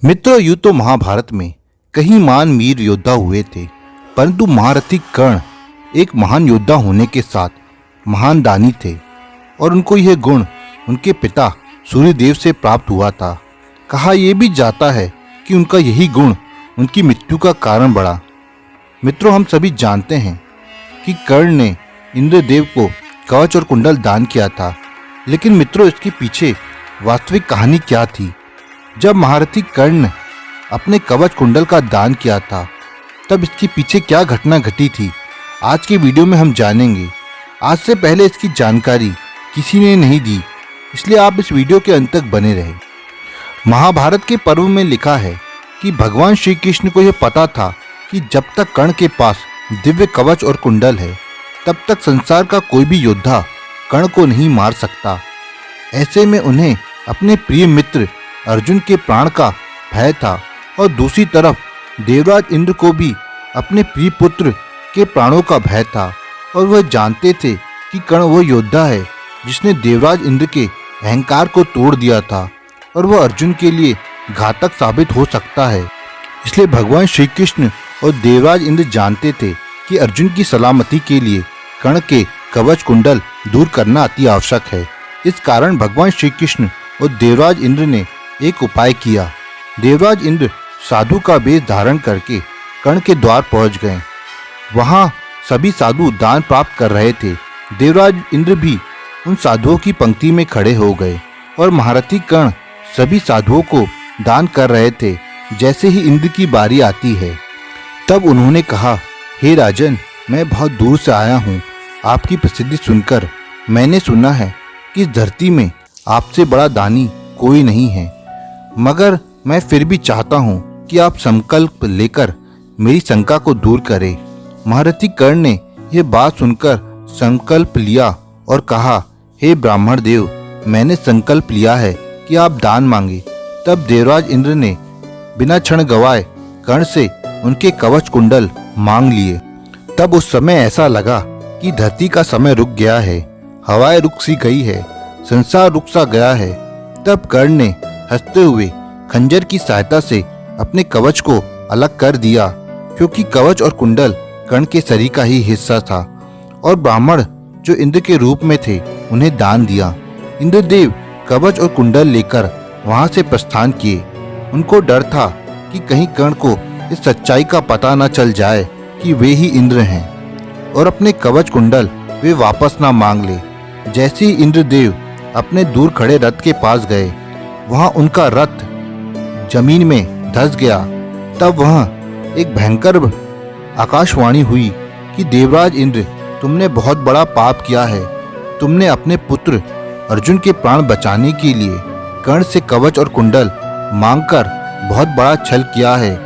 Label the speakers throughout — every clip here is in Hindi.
Speaker 1: मित्रों, यूं तो महाभारत में कई महान वीर योद्धा हुए थे, परंतु महारथी कर्ण एक महान योद्धा होने के साथ महान दानी थे और उनको यह गुण उनके पिता सूर्यदेव से प्राप्त हुआ था। कहा यह भी जाता है कि उनका यही गुण उनकी मृत्यु का कारण बढ़ा। मित्रों, हम सभी जानते हैं कि कर्ण ने इंद्रदेव को कवच और कुंडल दान किया था, लेकिन मित्रों इसके पीछे वास्तविक कहानी क्या थी? जब महारथी कर्ण ने अपने कवच कुंडल का दान किया था, तब इसके पीछे क्या घटना घटी थी, आज की वीडियो में हम जानेंगे। आज से पहले इसकी जानकारी किसी ने नहीं दी, इसलिए आप इस वीडियो के अंत तक बने रहे। महाभारत के पर्व में लिखा है कि भगवान श्री कृष्ण को यह पता था कि जब तक कर्ण के पास दिव्य कवच और कुंडल है, तब तक संसार का कोई भी योद्धा कर्ण को नहीं मार सकता। ऐसे में उन्हें अपने प्रिय मित्र अर्जुन के प्राण का भय था और दूसरी तरफ देवराज इंद्र को भी अपने प्रिय पुत्र के प्राणों का भय था और वह जानते थे कि कर्ण वह योद्धा है जिसने देवराज इंद्र के अहंकार को तोड़ दिया था और वह अर्जुन के लिए घातक साबित हो सकता है। इसलिए भगवान श्री कृष्ण और देवराज इंद्र जानते थे कि अर्जुन की सलामती के लिए कर्ण के कवच कुंडल दूर करना अति आवश्यक है। इस कारण भगवान श्री कृष्ण और देवराज इंद्र ने एक उपाय किया। देवराज इंद्र साधु का वेश धारण करके कर्ण के द्वार पहुंच गए। वहां सभी साधु दान प्राप्त कर रहे थे। देवराज इंद्र भी उन साधुओं की पंक्ति में खड़े हो गए और महारथी कर्ण सभी साधुओं को दान कर रहे थे। जैसे ही इंद्र की बारी आती है, तब उन्होंने कहा, हे राजन, मैं बहुत दूर से आया हूँ। आपकी प्रसिद्धि सुनकर मैंने सुना है कि इस धरती में आपसे बड़ा दानी कोई नहीं है, मगर मैं फिर भी चाहता हूँ कि आप संकल्प लेकर मेरी शंका को दूर करें। महारथी कर्ण ने यह बात सुनकर संकल्प लिया और कहा, हे ब्राह्मण देव, मैंने संकल्प लिया है कि आप दान मांगे। तब देवराज इंद्र ने बिना क्षण गवाए कर्ण से उनके कवच कुंडल मांग लिए। तब उस समय ऐसा लगा कि धरती का समय रुक गया है, हवाएं रुक सी गई है, संसार रुक सा गया है। तब कर्ण ने हंसते हुए खंजर की सहायता से अपने कवच को अलग कर दिया, क्योंकि कवच और कुंडल कर्ण के शरीर का ही हिस्सा था और ब्राह्मण जो इंद्र के रूप में थे उन्हें दान दिया। इंद्रदेव कवच और कुंडल लेकर वहां से प्रस्थान किए। उनको डर था कि कहीं कर्ण को इस सच्चाई का पता न चल जाए कि वे ही इंद्र हैं और अपने कवच कुंडल वे वापस ना मांग ले। जैसे ही इंद्रदेव अपने दूर खड़े रथ के पास गए, वहां उनका रथ जमीन में धंस गया। तब वहां एक भयंकर आकाशवाणी हुई कि देवराज इंद्र, तुमने बहुत बड़ा पाप किया है। तुमने अपने पुत्र अर्जुन के प्राण बचाने के लिए कर्ण से कवच और कुंडल मांगकर बहुत बड़ा छल किया है।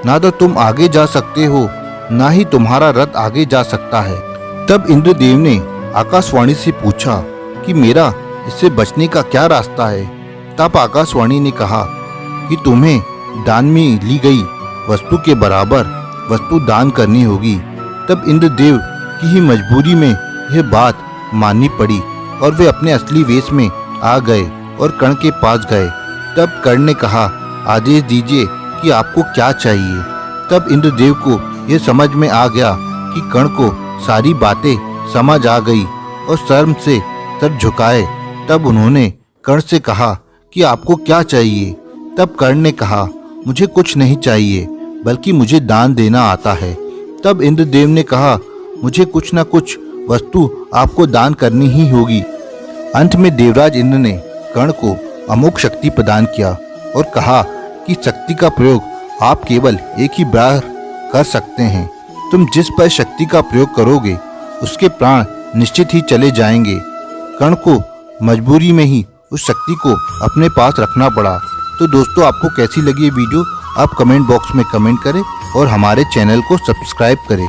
Speaker 1: ना तो तुम आगे जा सकते हो, ना ही तुम्हारा रथ आगे जा सकता है। तब इंद्रदेव ने आकाशवाणी से पूछा कि मेरा इससे बचने का क्या रास्ता है। तब आकाशवाणी ने कहा कि तुम्हें दान में ली गई वस्तु के बराबर वस्तु दान करनी होगी। तब इंद्रदेव की ही मजबूरी में यह बात माननी पड़ी और वे अपने असली वेश में आ गए और कर्ण के पास गए। तब कर्ण ने कहा, आदेश दीजिए कि आपको क्या चाहिए। तब इंद्रदेव को यह समझ में आ गया कि कर्ण को सारी बातें समझ आ गई और शर्म से सर झुकाए। तब उन्होंने कर्ण से कहा कि आपको क्या चाहिए। तब कर्ण ने कहा, मुझे कुछ नहीं चाहिए, बल्कि मुझे दान देना आता है। तब इंद्रदेव ने कहा, मुझे कुछ न कुछ वस्तु आपको दान करनी ही होगी। अंत में देवराज इंद्र ने कर्ण को अमोघ शक्ति प्रदान किया और कहा कि शक्ति का प्रयोग आप केवल एक ही बार कर सकते हैं। तुम जिस पर शक्ति का प्रयोग करोगे उसके प्राण निश्चित ही चले जाएंगे। कर्ण को मजबूरी में ही उस शक्ति को अपने पास रखना पड़ा। तो दोस्तों, आपको कैसी लगी ये वीडियो आप कमेंट बॉक्स में कमेंट करें और हमारे चैनल को सब्सक्राइब करें।